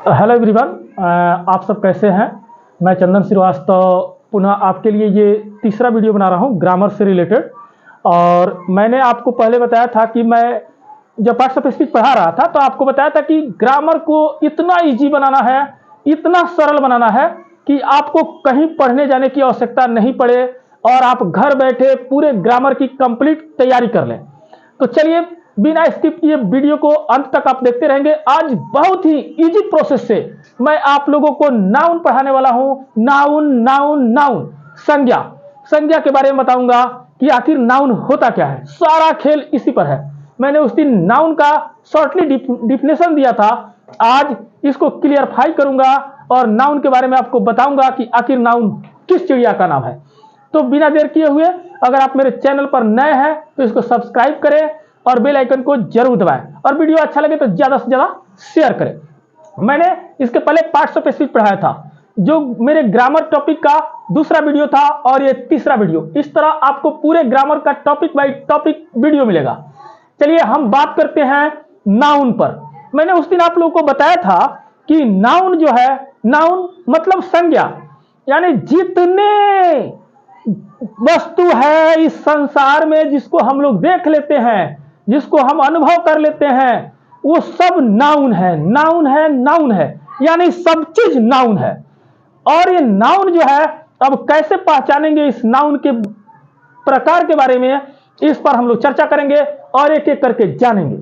Hello everyone, आप सब कैसे हैं। मैं चंदन श्रीवास्तव पुनः आपके लिए ये तीसरा वीडियो बना रहा हूँ ग्रामर से रिलेटेड। और मैंने आपको पहले बताया था कि मैं जब पार्ट्स ऑफ स्पीच पढ़ा रहा था तो आपको बताया था कि ग्रामर को इतना इजी बनाना है, इतना सरल बनाना है कि आपको कहीं पढ़ने जाने की आवश्यकता नहीं पड़े और आप घर बैठे पूरे ग्रामर की कंप्लीट तैयारी कर लें। तो चलिए बिना स्किप किए वीडियो को अंत तक आप देखते रहेंगे। आज बहुत ही इजी प्रोसेस से मैं आप लोगों को नाउन पढ़ाने वाला हूं। नाउन नाउन नाउन संज्ञा संज्ञा के बारे में बताऊंगा कि आखिर नाउन होता क्या है। सारा खेल इसी पर है। मैंने उस दिन नाउन का शॉर्टली डिफिनेशन दिया था, आज इसको क्लियरफाई करूंगा और नाउन के बारे में आपको बताऊंगा कि आखिर नाउन किस चिड़िया का नाम है। तो बिना देर किए हुए अगर आप मेरे चैनल पर नए हैं तो इसको सब्सक्राइब करें और बेल आइकन को जरूर दबाएं और वीडियो अच्छा लगे तो ज्यादा से ज्यादा शेयर करें। मैंने इसके पहले पार्ट्स ऑफ स्पीच पढ़ाया था जो मेरे ग्रामर टॉपिक का दूसरा वीडियो था और ये तीसरा वीडियो। इस तरह आपको पूरे ग्रामर का टॉपिक बाय टॉपिक वीडियो मिलेगा। चलिए हम बात करते हैं नाउन पर। मैंने उस दिन आप लोगों को बताया था कि नाउन जो है, नाउन मतलब संज्ञा, यानी जितने वस्तु है इस संसार में जिसको हम लोग देख लेते हैं, जिसको हम अनुभव कर लेते हैं, वो सब नाउन है। नाउन है, नाउन है, यानी सब चीज नाउन है। और ये नाउन जो है, अब कैसे पहचानेंगे इस नाउन के प्रकार के बारे में, इस पर हम लोग चर्चा करेंगे और एक एक करके जानेंगे।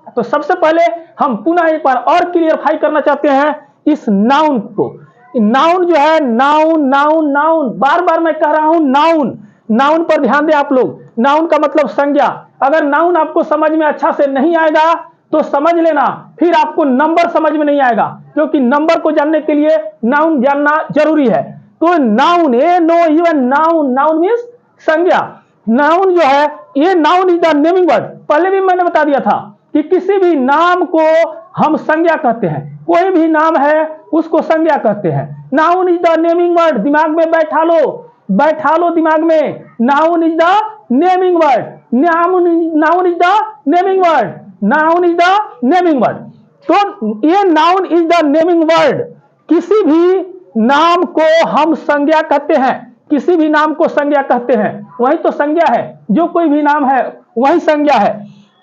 तो सबसे पहले हम पुनः एक बार और क्लियरफाई करना चाहते हैं इस नाउन को। नाउन जो है, नाउन नाउन नाउन, बार बार मैं कह रहा हूं नाउन। नाउन पर ध्यान दें आप लोग। नाउन का मतलब संज्ञा। अगर नाउन आपको समझ में अच्छा से नहीं आएगा तो समझ लेना, फिर आपको नंबर समझ में नहीं आएगा, क्योंकि नंबर को जानने के लिए नाउन जानना जरूरी है। तो noun, a no even noun, noun means संज्ञा। नाउन जो है, ये noun is the naming word. पहले भी मैंने बता दिया था कि किसी भी नाम को हम संज्ञा कहते हैं। कोई भी नाम है उसको संज्ञा कहते हैं। Noun is the naming word. दिमाग में बैठा लो दिमाग में। Noun is the naming word. Noun is the naming word. Noun is the naming word. तो ये noun is the naming word. किसी भी नाम को हम संज्ञा कहते हैं। किसी भी नाम को संज्ञा कहते हैं, वही तो संज्ञा है। जो कोई भी नाम है वही संज्ञा है।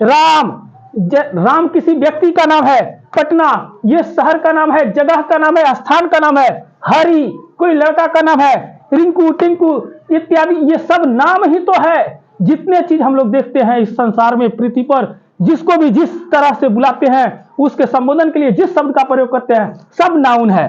राम किसी व्यक्ति का नाम है। पटना ये शहर का नाम है, जगह का नाम है, स्थान का नाम है। हरि कोई लड़का का नाम है। रिंकू, टिंकू इत्यादि ये सब नाम ही तो है। जितने चीज हम लोग देखते हैं इस संसार में, पृथ्वी पर, जिसको भी जिस तरह से बुलाते हैं, उसके संबोधन के लिए जिस शब्द का प्रयोग करते हैं, सब नाउन है।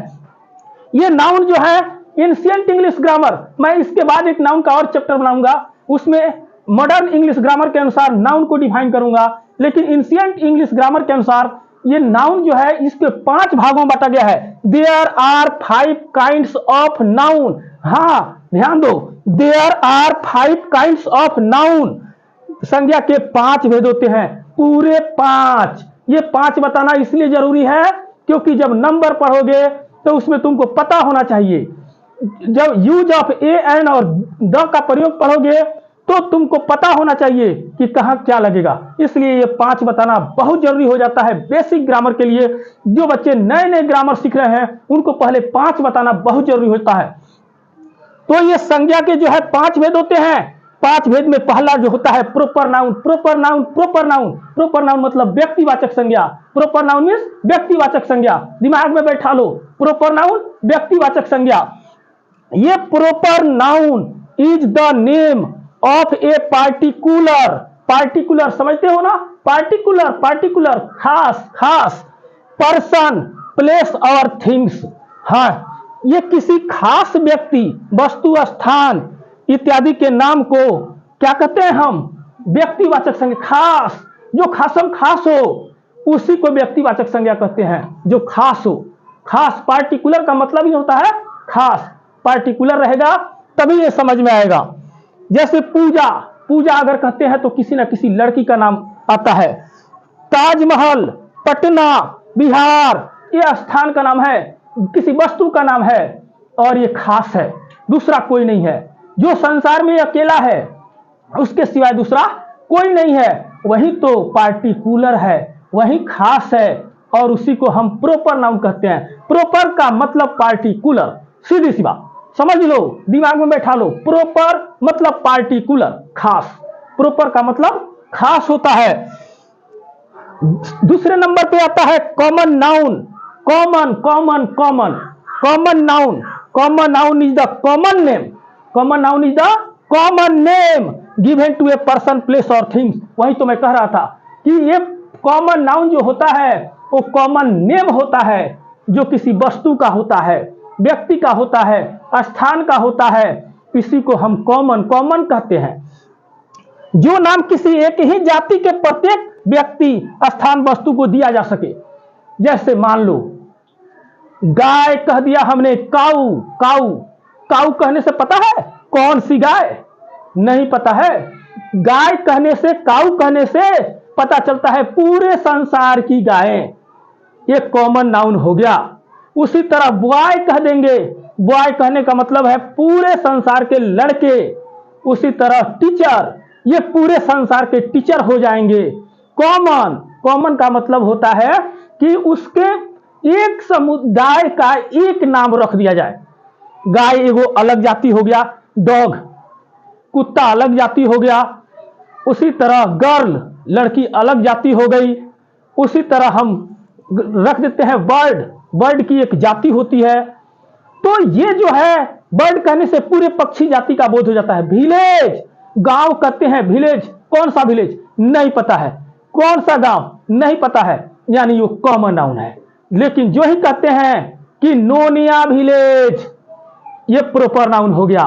ये नाउन जो है एंशिएंट इंग्लिश ग्रामर, मैं इसके बाद एक नाउन का और चैप्टर बनाऊंगा, उसमें मॉडर्न इंग्लिश ग्रामर के अनुसार नाउन को डिफाइन करूंगा। लेकिन एंशिएंट इंग्लिश ग्रामर के अनुसार ये नाउन जो है इसके 5 भागों में बांटा गया है। There are 5 kinds of noun. हाँ ध्यान दो, there are 5 kinds of noun. संज्ञा के 5 भेद होते हैं, पूरे 5। ये 5 बताना इसलिए जरूरी है क्योंकि जब नंबर पढ़ोगे तो उसमें तुमको पता होना चाहिए। जब यूज ऑफ ए एन और द का प्रयोग पढ़ोगे तो तुमको पता होना चाहिए कि कहां क्या लगेगा। इसलिए ये 5 बताना बहुत जरूरी हो जाता है बेसिक ग्रामर के लिए। जो बच्चे नए नए ग्रामर सीख रहे हैं उनको पहले 5 बताना बहुत जरूरी होता है। तो ये संज्ञा के जो है 5 भेद होते हैं। 5 भेद में पहला जो होता है proper noun. Proper noun, proper noun, proper noun मतलब व्यक्तिवाचक संज्ञा। प्रोपर नाउन मीन्स व्यक्तिवाचक संज्ञा। दिमाग में बैठा लो, प्रोपर नाउन व्यक्तिवाचक संज्ञा। ये proper noun is the name of a particular. Particular समझते हो ना, पार्टिकुलर, पार्टिकुलर खास, खास पर्सन, प्लेस और थिंग्स। हाँ, ये किसी खास व्यक्ति, वस्तु, स्थान इत्यादि के नाम को क्या कहते हैं हम? व्यक्तिवाचक संज्ञा। खास, जो खासम खास हो उसी को व्यक्तिवाचक संज्ञा कहते हैं, जो खास हो। खास, पार्टिकुलर का मतलब ही होता है खास। पार्टिकुलर रहेगा तभी ये समझ में आएगा। जैसे पूजा, पूजा अगर कहते हैं तो किसी ना किसी लड़की का नाम आता है। ताजमहल, पटना, बिहार ये स्थान का नाम है, किसी वस्तु का नाम है और ये खास है, दूसरा कोई नहीं है। जो संसार में अकेला है, उसके सिवाय दूसरा कोई नहीं है, वही तो पार्टिकुलर है, वही खास है, और उसी को हम प्रोपर नाउन कहते हैं। प्रोपर का मतलब पार्टिकुलर, सीधी सी बात समझ लो, दिमाग में बैठा लो। प्रोपर मतलब पार्टिकुलर, खास। प्रोपर का मतलब खास होता है। दूसरे नंबर पे आता है common noun. Common common common common noun. Common noun is the common name. Common noun is the common name given to a person, place और थिंग्स। वही तो मैं कह रहा था कि ये कॉमन नाउन जो होता है वो कॉमन नेम होता है, जो किसी वस्तु का होता है, व्यक्ति का होता है, स्थान का होता है। इसी को हम कॉमन कॉमन कहते हैं। जो नाम किसी एक ही जाति के प्रत्येक व्यक्ति, स्थान, वस्तु को दिया जा सके। जैसे मान लो गाय कह दिया हमने, काऊ। काऊ काऊ कहने से पता है कौन सी गाय? नहीं पता है। गाय कहने से, काऊ कहने से पता चलता है पूरे संसार की गायें। ये कॉमन नाउन हो गया। उसी तरह बॉय कह देंगे, बॉय कहने का मतलब है पूरे संसार के लड़के। उसी तरह टीचर, ये पूरे संसार के टीचर हो जाएंगे। कॉमन, कॉमन का मतलब होता है कि उसके एक समुदाय का एक नाम रख दिया जाए। गाय एगो अलग जाति हो गया, डॉग, कुत्ता अलग जाति हो गया। उसी तरह गर्ल, लड़की अलग जाति हो गई। उसी तरह हम रख देते हैं बर्ड, बर्ड की एक जाति होती है। तो ये जो है बर्ड कहने से पूरे पक्षी जाति का बोध हो जाता है। विलेज, गांव कहते हैं विलेज। कौन सा विलेज? नहीं पता है। कौन सा गांव? नहीं पता है। यानी वो कॉमन नाउन है। लेकिन जो ही कहते हैं कि नोनिया विलेज, ये प्रॉपर नाउन हो गया।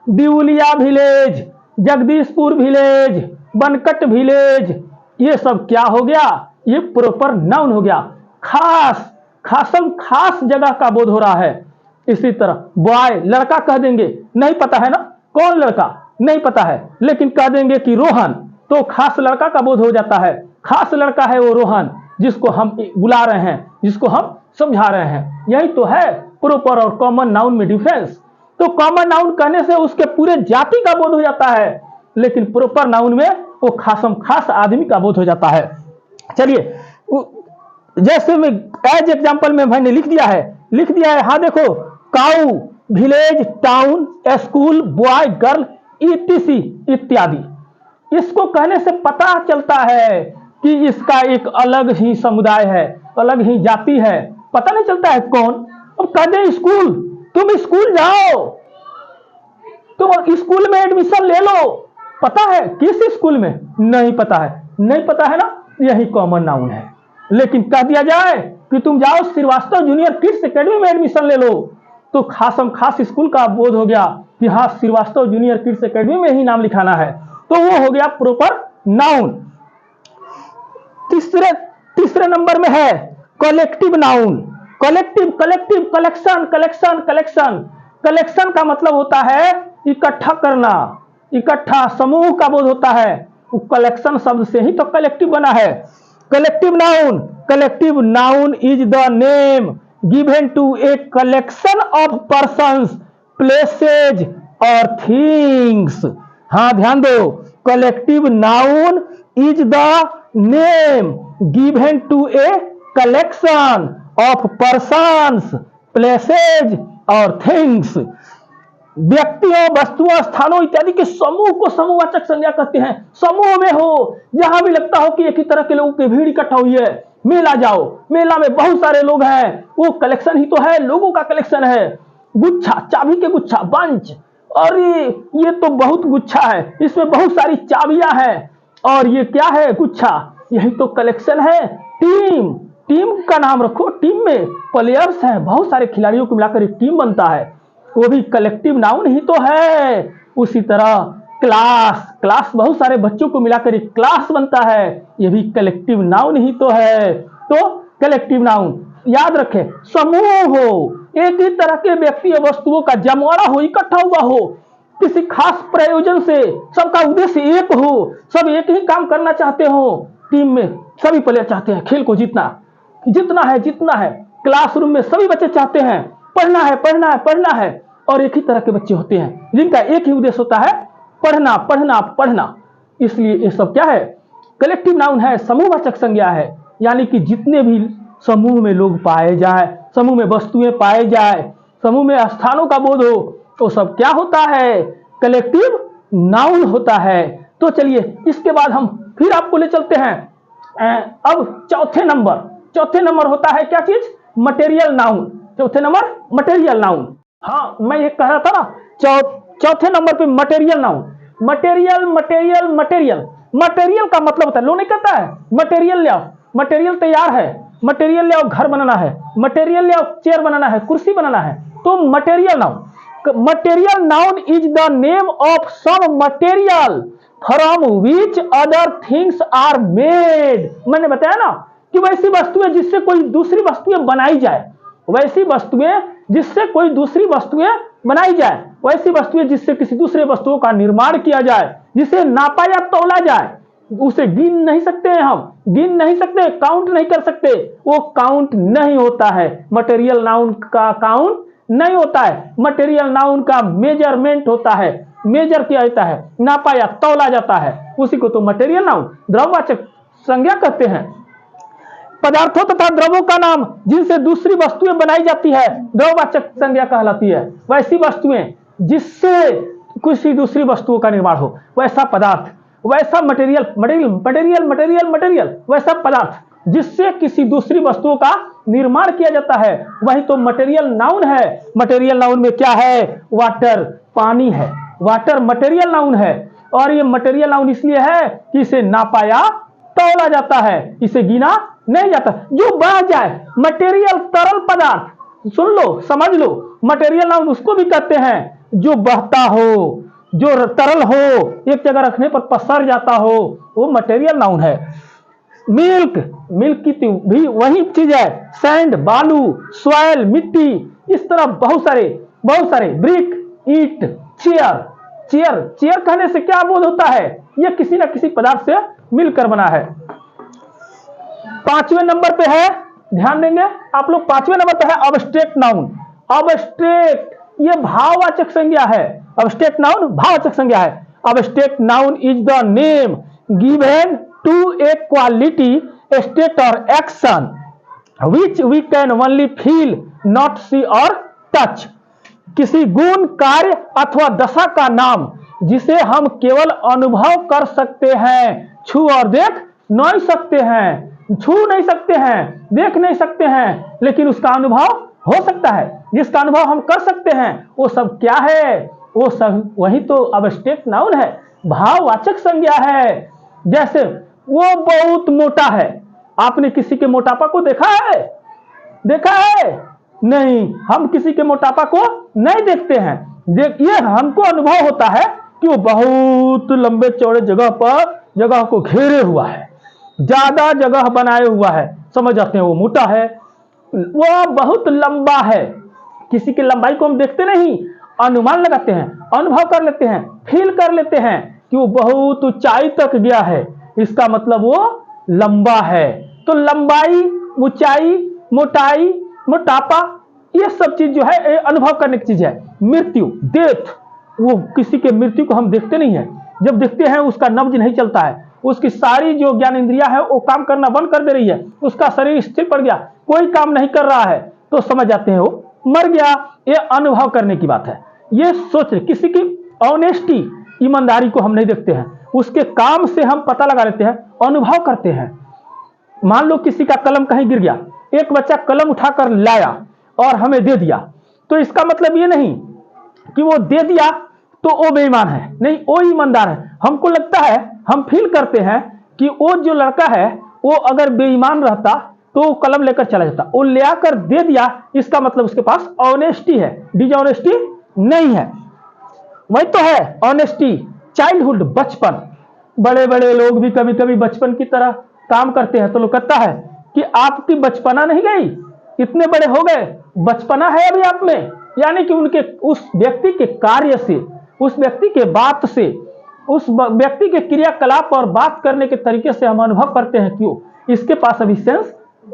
दिउलिया विलेज, जगदीशपुर विलेज, बनकट विलेज, ये सब क्या हो गया? ये प्रॉपर नाउन हो गया। खास, खासम खास जगह का बोध हो रहा है। इसी तरह बॉय, लड़का कह देंगे, नहीं पता है ना कौन लड़का, नहीं पता है, लेकिन कह देंगे कि रोहन, तो खास लड़का का बोध हो जाता है। खास लड़का है वो रोहन, जिसको हम बुला रहे हैं, जिसको हम समझा रहे हैं। यही तो है प्रॉपर और कॉमन नाउन में डिफरेंस। तो कॉमन नाउन कहने से उसके पूरे जाति का बोध हो जाता है, लेकिन प्रॉपर नाउन में वो खासम खास आदमी का बोध हो जाता है। चलिए, जैसे में एज एग्जांपल में मैंने लिख दिया है। हाँ देखो, cow, village, town, school, boy, girl, ETC इत्यादि। इसको कहने से पता चलता है कि इसका एक अलग ही समुदाय है, अलग ही जाति है। पता नहीं चलता है कौन। अब कह दे स्कूल, तुम स्कूल जाओ, तुम स्कूल में एडमिशन ले लो। पता है किस स्कूल में? नहीं पता है। नहीं पता है ना, यही कॉमन नाउन है। लेकिन कह दिया जाए कि तुम जाओ श्रीवास्तव जूनियर किड्स एकेडमी में एडमिशन ले लो, तो खासम खास स्कूल का बोध हो गया कि हाँ श्रीवास्तव जूनियर किड्स एकेडमी में ही नाम लिखाना है। तो वो हो गया प्रॉपर नाउन। तीसरे नंबर में है collective noun. Collective, collective, collection, collection, collection. Collection का मतलब होता है इकट्ठा करना, इकट्ठा, समूह का बोध होता है। वो कलेक्शन शब्द से ही तो कलेक्टिव बना है। Collective noun, collective noun is the name given to a collection of persons, places और थिंग्स। हाँ ध्यान दो, collective noun is the name given to a collection of persons, places और थिंग्स। व्यक्तियों, वस्तुओं, स्थानों इत्यादि के समूह को समूहवाचक संज्ञा कहते हैं। समूह में हो, जहां भी लगता हो कि एक ही तरह के लोगों की भीड़ इकट्ठा हुई है। मेला जाओ, मेला में बहुत सारे लोग हैं, वो कलेक्शन ही तो है, लोगों का कलेक्शन है। गुच्छा, चाबी के गुच्छा, बंच, और ये तो बहुत गुच्छा है, इसमें बहुत सारी चाबियां हैं। और ये क्या है? गुच्छा, यही तो कलेक्शन है। टीम, टीम का नाम रखो। टीम में प्लेयर्स हैं, बहुत सारे खिलाड़ियों को मिलाकर एक टीम बनता है, वो भी कलेक्टिव नाउन ही तो है। उसी तरह क्लास, क्लास बहुत सारे बच्चों को मिलाकर एक क्लास बनता है, ये भी कलेक्टिव नाउन ही तो है। तो कलेक्टिव नाउन याद रखें, समूह हो, एक ही तरह के व्यक्ति और वस्तुओं का जमावड़ा हो, इकट्ठा हुआ हो, किसी खास प्रयोजन से, सबका उद्देश्य एक हो, सब एक ही काम करना चाहते हो। टीम में सभी प्लेयर चाहते हैं खेल को जीतना, जितना है। क्लासरूम में सभी बच्चे चाहते हैं पढ़ना है, पढ़ना है, पढ़ना है। और एक ही तरह के बच्चे होते हैं जिनका एक ही उद्देश्य होता है पढ़ना, पढ़ना, पढ़ना। इसलिए ये सब क्या है? कलेक्टिव नाउन है, समूहवाचक संज्ञा है। यानी कि जितने भी समूह में लोग पाए जाए, समूह में वस्तुएं पाए जाए, समूह में स्थानों का बोध हो, तो सब क्या होता है? कलेक्टिव नाउन होता है। तो चलिए इसके बाद हम फिर आपको ले चलते हैं अब चौथे नंबर होता है क्या चीज? Material noun. चौथे नंबर मटेरियल नाउन। हाँ, मैं ये कह रहा था ना, चौथे नंबर पे मटेरियल नाउन। मटेरियल का मतलब होता है, लोग नहीं कहता है मटेरियल ले आओ, मटेरियल तैयार है, मटेरियल ले आओ घर बनाना है, मटेरियल ले आओ चेयर बनाना है, कुर्सी बनाना है। तो material noun is the name of some material from which other things are made. मैंने बताया ना कि वैसी वस्तुएं जिससे कोई दूसरी वस्तुएं बनाई जाए, वैसी वस्तुएं जिससे कोई दूसरी वस्तुएं बनाई जाए, वैसी वस्तुएं जिससे किसी दूसरे वस्तुओं का निर्माण किया जाए, जिसे नापा या तौला जाए। उसे गिन नहीं सकते हैं, हम गिन नहीं सकते, काउंट नहीं कर सकते, वो काउंट नहीं होता है। मटेरियल नाउन का काउंट नहीं होता है। मटेरियल नाउन का मेजरमेंट होता है, मेजर किया जाता है, नापा या तौला जाता है, उसी को तो मटेरियल नाउन द्रववाचक संज्ञा कहते हैं। पदार्थों तथा द्रवों का नाम जिनसे दूसरी वस्तुएं बनाई जाती है द्रववाचक संज्ञा कहलाती है। वैसी वस्तुएं जिससे किसी दूसरी वस्तुओं का निर्माण हो, वैसा पदार्थ, वैसा मटेरियल, वैसा पदार्थ जिससे किसी दूसरी वस्तुओं का निर्माण किया जाता है, वही तो मटेरियल नाउन है। मटेरियल नाउन में क्या है? वाटर, पानी है। वाटर मटेरियल नाउन है, और ये मटेरियल नाउन इसलिए है कि इसे नापा या तौला जाता है, इसे गिना नहीं जाता। जो बह जाए, मटेरियल तरल पदार्थ, सुन लो समझ लो, मटेरियल नाउन उसको भी कहते हैं जो बहता हो, जो तरल हो, एक जगह रखने पर पसर जाता हो, वो मटेरियल नाउन है। मिल्क की भी वही चीज है। सैंड बालू, सॉइल मिट्टी, इस तरह बहुत सारे ब्रिक, ईट, चेयर कहने से क्या बोध होता है? यह किसी न किसी पदार्थ से मिलकर बना है। पांचवें नंबर पे है, ध्यान देंगे आप लोग, पांचवें नंबर पे है अब्स्ट्रैक्ट नाउन। अब्स्ट्रैक्ट ये भाववाचक संज्ञा है। अब्स्ट्रैक्ट नाउन भाववाचक संज्ञा है। Abstract noun is the name given to a quality, state और action which we can only feel, not see और touch। किसी गुण, कार्य अथवा दशा का नाम जिसे हम केवल अनुभव कर सकते हैं, छू और देख नहीं सकते हैं। छू नहीं सकते हैं, देख नहीं सकते हैं, लेकिन उसका अनुभव हो सकता है। जिसका अनुभव हम कर सकते हैं वो सब क्या है? वो सब वही तो अब्स्ट्रैक्ट नाउन है, भाववाचक संज्ञा है। जैसे वो बहुत मोटा है, आपने किसी के मोटापा को देखा है? नहीं, हम किसी के मोटापा को नहीं देखते हैं। ये हमको अनुभव होता है कि वो बहुत लंबे चौड़े जगह को घेरे हुआ है, ज्यादा जगह बनाए हुआ है, समझ जाते हैं वो मोटा है, वो बहुत लंबा है। किसी की लंबाई को हम देखते नहीं, अनुमान लगाते हैं, अनुभव कर लेते हैं, फील कर लेते हैं कि वो बहुत ऊंचाई तक गया है, इसका मतलब वो लंबा है। तो लंबाई, ऊंचाई, मोटाई, मोटापा, ये सब चीज जो है अनुभव करने की चीज है। मृत्यु, डेथ, वो किसी के मृत्यु को हम देखते नहीं है, जब देखते हैं उसका नब्ज नहीं चलता है, उसकी सारी जो ज्ञान इंद्रिया है वो काम करना बंद कर दे रही है, उसका शरीर स्थिर पड़ गया, कोई काम नहीं कर रहा है, तो समझ जाते हैं वो मर गया। ये अनुभव करने की बात है। ये सोच, किसी की ऑनेस्टी, ईमानदारी को हम नहीं देखते हैं, उसके काम से हम पता लगा लेते हैं, अनुभव करते हैं। मान लो किसी का कलम कहीं गिर गया, एक बच्चा कलम उठाकर लाया और हमें दे दिया, तो इसका मतलब ये नहीं कि वो दे दिया तो वो बेईमान है, नहीं, वो ईमानदार है। हमको लगता है, हम फील करते हैं कि वो जो लड़का है वो अगर बेईमान रहता तो वो कलम लेकर चला जाता, वो ले आकर दे दिया, इसका मतलब उसके पास ऑनेस्टी है, डिसऑनेस्टी नहीं है। वही तो है ऑनेस्टी। चाइल्डहुड, बचपन, बड़े बड़े लोग भी कभी कभी बचपन की तरह काम करते हैं, तो लोग कहता है कि आपकी बचपना नहीं गई, इतने बड़े हो गए, बचपना है अभी आप में। यानी कि उनके उस व्यक्ति के कार्य से, उस व्यक्ति के बात से, उस व्यक्ति के क्रियाकलाप और बात करने के तरीके से हम अनुभव करते हैं क्यों इसके पास अभी सेंस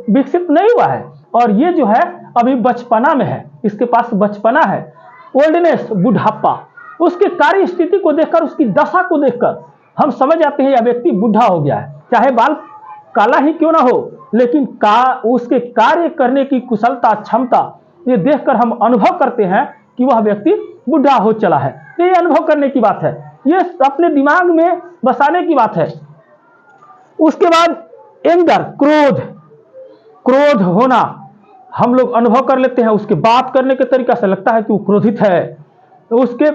विकसित नहीं हुआ है, और ये जो है अभी बचपना में है, इसके पास बचपना है। ओल्डनेस, बुढ़ापा, उसके कार्य स्थिति को देखकर, उसकी दशा को देखकर हम समझ जाते हैं यह व्यक्ति बूढ़ा हो गया है, चाहे बाल काला ही क्यों ना हो, लेकिन उसके कार्य करने की कुशलता, क्षमता, ये देखकर हम अनुभव करते हैं कि वह व्यक्ति बुढ़ा हो चला है। तो ये अनुभव करने की बात है, ये अपने दिमाग में बसाने की बात है। उसके बाद एंगर, क्रोध, क्रोध होना हम लोग अनुभव कर लेते हैं, उसके बात करने के तरीका से लगता है कि वो क्रोधित है, तो उसके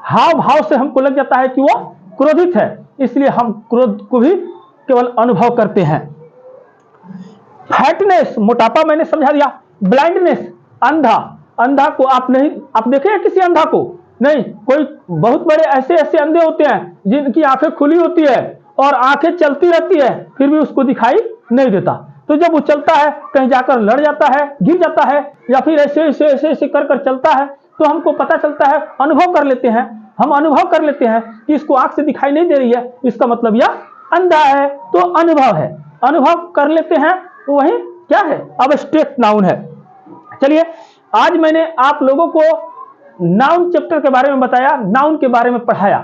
हाव भाव से हमको लग जाता है कि वो क्रोधित है, इसलिए हम क्रोध को भी केवल अनुभव करते हैं। फैटनेस, मोटापा मैंने समझा दिया। ब्लाइंडनेस, अंधा, अंधा को आप देखे हैं किसी अंधा को? नहीं। कोई बहुत बड़े ऐसे ऐसे अंधे होते हैं जिनकी आंखें खुली होती है और आंखें चलती रहती है, फिर भी उसको दिखाई नहीं देता। तो जब वो चलता है कहीं जाकर लड़ जाता है, गिर जाता है, या फिर ऐसे ऐसे ऐसे ऐसे कर चलता है, तो हमको पता चलता है, अनुभव कर लेते हैं, हम अनुभव कर लेते हैं कि इसको आंख से दिखाई नहीं दे रही है, इसका मतलब यह अंधा है। तो अनुभव है, अनुभव कर लेते हैं, तो वही क्या है? अब्स्ट्रैक्ट नाउन है। चलिए, आज मैंने आप लोगों को नाउन चैप्टर के बारे में बताया, नाउन के बारे में पढ़ाया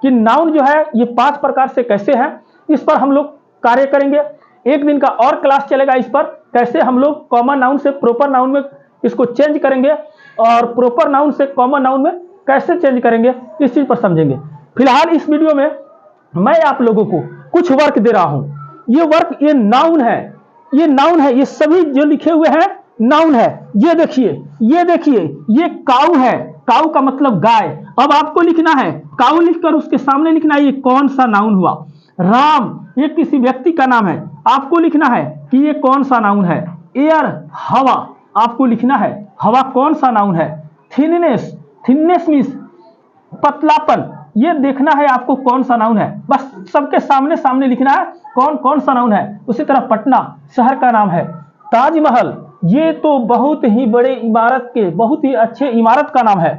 कि नाउन जो है ये 5 प्रकार से कैसे हैं। इस पर हम लोग कार्य करेंगे। एक दिन का और क्लास चलेगा इस पर, कैसे हम लोग कॉमन नाउन से प्रॉपर नाउन में इसको चेंज करेंगे और प्रॉपर नाउन से कॉमन नाउन में कैसे चेंज करेंगे, इस चीज पर समझेंगे। फिलहाल इस वीडियो में मैं आप लोगों को कुछ वर्क दे रहा हूं। ये वर्क, ये नाउन है, ये नाउन है, ये सभी जो लिखे हुए हैं नाउन है। ये देखिए, ये देखिए, ये काऊ है, काऊ का मतलब गाय। अब आपको लिखना है, काऊ लिखकर उसके सामने लिखना है ये कौन सा नाउन हुआ। राम, ये किसी व्यक्ति का नाम है, आपको लिखना है कि ये कौन सा नाउन है। एयर, हवा, आपको लिखना है हवा कौन सा नाउन है। थिननेस, थिननेस मीन्स पतलापन, ये देखना है आपको कौन सा नाउन है। बस सबके सामने सामने लिखना है कौन कौन सा नाउन है। उसी तरह पटना शहर का नाम है। ताजमहल, ये तो बहुत ही बड़े इमारत के, बहुत ही अच्छे इमारत का नाम है।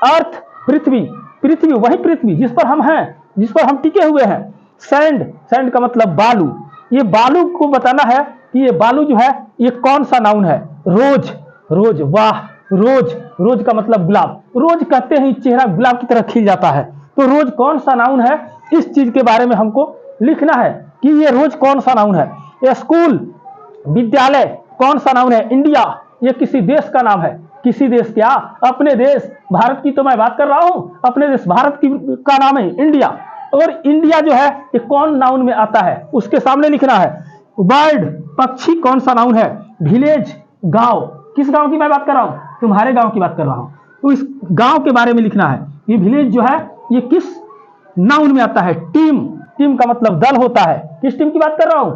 अर्थ, पृथ्वी, पृथ्वी वही पृथ्वी जिस पर हम हैं, जिस पर हम टिके हुए हैं। सैंड, सैंड का मतलब बालू, ये बालू को बताना है कि ये बालू जो है ये कौन सा नाउन है। रोज, रोज, वाह, रोज, रोज का मतलब गुलाब, रोज कहते हैं चेहरा गुलाब की तरह खिल जाता है, तो रोज कौन सा नाउन है, इस चीज के बारे में हमको लिखना है कि ये रोज कौन सा नाउन है। स्कूल, विद्यालय कौन सा नाउन है। इंडिया, ये किसी देश का नाम है। किसी देश, क्या? अपने देश भारत की तो मैं बात कर रहा हूं, अपने देश भारत की का नाम है इंडिया। और इंडिया जो है ये कौन नाउन में आता है, उसके सामने लिखना है। बर्ड, पक्षी कौन सा नाउन है। विलेज, गांव, किस गांव की मैं बात कर रहा हूं? तुम्हारे गांव की बात कर रहा हूं, तो इस गांव के बारे में लिखना है। ये विलेज जो है ये किस नाउन में आता है। टीम, टीम का मतलब दल होता है। किस टीम की बात कर रहा हूं?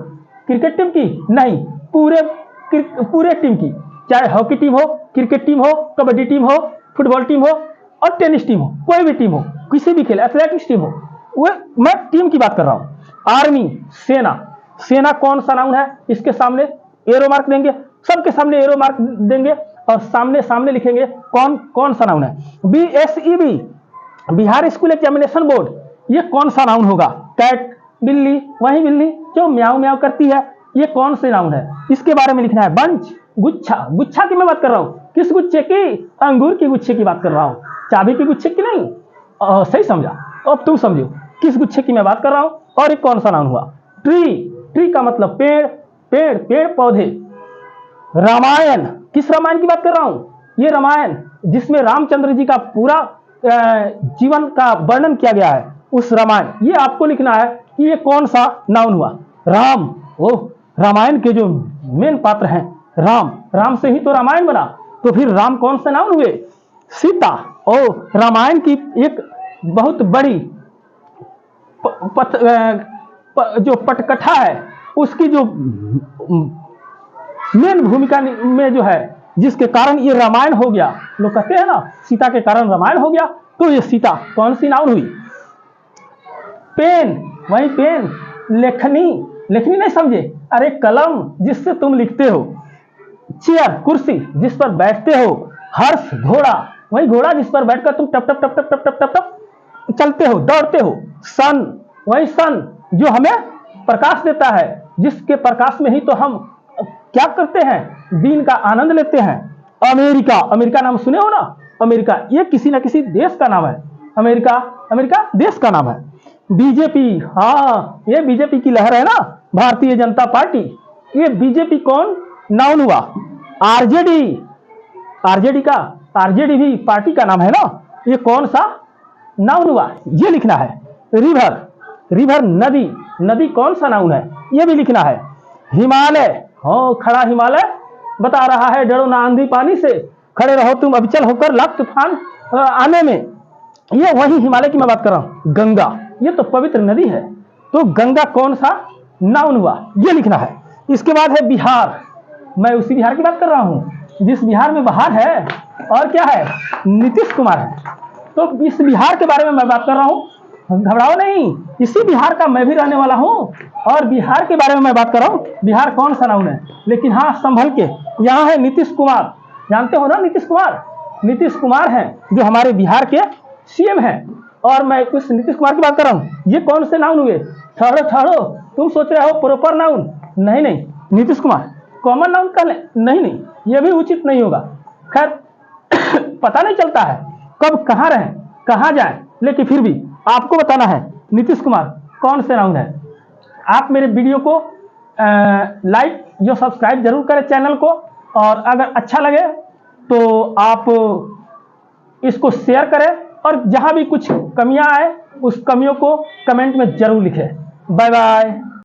क्रिकेट टीम की नहीं, पूरे टीम की, चाहे हॉकी टीम हो, क्रिकेट टीम हो, कबड्डी टीम हो, फुटबॉल टीम हो और टेनिस टीम हो, कोई भी टीम हो, किसी भी खेल, एथलेटिक्स टीम हो, वो मैं टीम की बात कर रहा हूं। आर्मी, सेना, सेना कौन सा नाउन है, इसके सामने एरो मार्क देंगे, सबके सामने एरो मार्क देंगे और सामने सामने लिखेंगे कौन कौन सा नाउन है। BSEB, Bihar school examination board, ये कौन सा नाउन होगा। कैट, बिल्ली, वही बिल्ली जो म्याऊ म्याऊ करती है, ये कौन से नाउन है, इसके बारे में लिखना है। बंच, गुच्छा, गुच्छा की मैं बात कर रहा हूं, किस गुच्छे की? अंगूर की गुच्छे की बात कर रहा हूं, चाबी की गुच्छे की नहीं। सही समझा, अब तुम समझो किस गुच्छे की मैं बात कर रहा हूं और ये कौन सा नाउन हुआ। ट्री, ट्री का मतलब पेड़, पेड़, पेड़ पौधे। रामायण, किस रामायण की बात कर रहा हूं? ये रामायण जिसमें रामचंद्र जी का पूरा जीवन का वर्णन किया गया है, उस रामायण, ये आपको लिखना है कि ये कौन सा नाउन हुआ। राम, वो रामायण के जो मेन पात्र हैं राम, राम से ही तो रामायण बना, तो फिर राम कौन से नाउन हुए। सीता, ओ रामायण की एक बहुत बड़ी जो पटकथा है, उसकी जो मेन भूमिका में जो है, जिसके कारण ये रामायण हो गया, लोग कहते हैं ना सीता के कारण रामायण हो गया, तो ये सीता कौन सी नाउन हुई। पेन, वही पेन। लेखनी, लेखनी नहीं समझे, अरे कलम जिससे तुम लिखते हो। चेयर, कुर्सी जिस पर बैठते हो। हर्ष, घोड़ा, वही घोड़ा जिस पर बैठकर तुम टप टप टप टप टप टप टप टप चलते हो, दौड़ते हो। सन, वही सन जो हमें प्रकाश देता है, जिसके प्रकाश में ही तो हम क्या करते हैं, दिन का आनंद लेते हैं। अमेरिका, अमेरिका नाम सुने हो ना, अमेरिका ये किसी ना किसी देश का नाम है। अमेरिका, अमेरिका देश का नाम है। बीजेपी, हाँ ये बीजेपी की लहर है ना, भारतीय जनता पार्टी, ये बीजेपी कौन नाउन हुआ? आरजेडी, आरजेडी का, आरजेडी भी पार्टी का नाम है ना, ये कौन सा नाउन हुआ? ये लिखना है। रिवर, रिवर नदी, नदी कौन सा नाउन है? ये भी लिखना है। हिमालय, हाँ खड़ा हिमालय बता रहा है डरो ना आंधी पानी से, खड़े रहो तुम अविचल होकर लाख तूफान आने में, ये वही हिमालय की मैं बात कर रहा हूं। गंगा, ये तो पवित्र नदी है, तो गंगा कौन सा नाउन हुआ? ये लिखना है। इसके बाद है बिहार, मैं उसी बिहार की बात कर रहा हूं जिस बिहार में बहार है और क्या है, नीतीश कुमार है। तो इस बिहार के बारे में मैं बात कर रहा हूं, घबराओ नहीं, इसी बिहार का मैं भी रहने वाला हूं और बिहार के बारे में मैं बात कर रहा हूं। बिहार कौन सा नाउन है? लेकिन हाँ संभल के, यहाँ है नीतीश कुमार, जानते हो ना नीतीश कुमार? नीतीश कुमार हैं जो हमारे बिहार के सीएम हैं, और मैं उस नीतीश कुमार की बात कर रहा हूं। ये कौन से नाउन हुए? ठहरो ठहरो, तुम सोच रहे हो प्रॉपर नाउन, नहीं नहीं, नीतीश कुमार कॉमन नाउन कर ले, नहीं नहीं, ये भी उचित नहीं होगा। खैर पता नहीं चलता है कब कहाँ रहें कहाँ जाएं, लेकिन फिर भी आपको बताना है नीतीश कुमार कौन से नाउन है। आप मेरे वीडियो को लाइक या सब्सक्राइब जरूर करें चैनल को, और अगर अच्छा लगे तो आप इसको शेयर करें, और जहां भी कुछ कमियां आए उस कमियों को कमेंट में जरूर लिखें। Bye bye.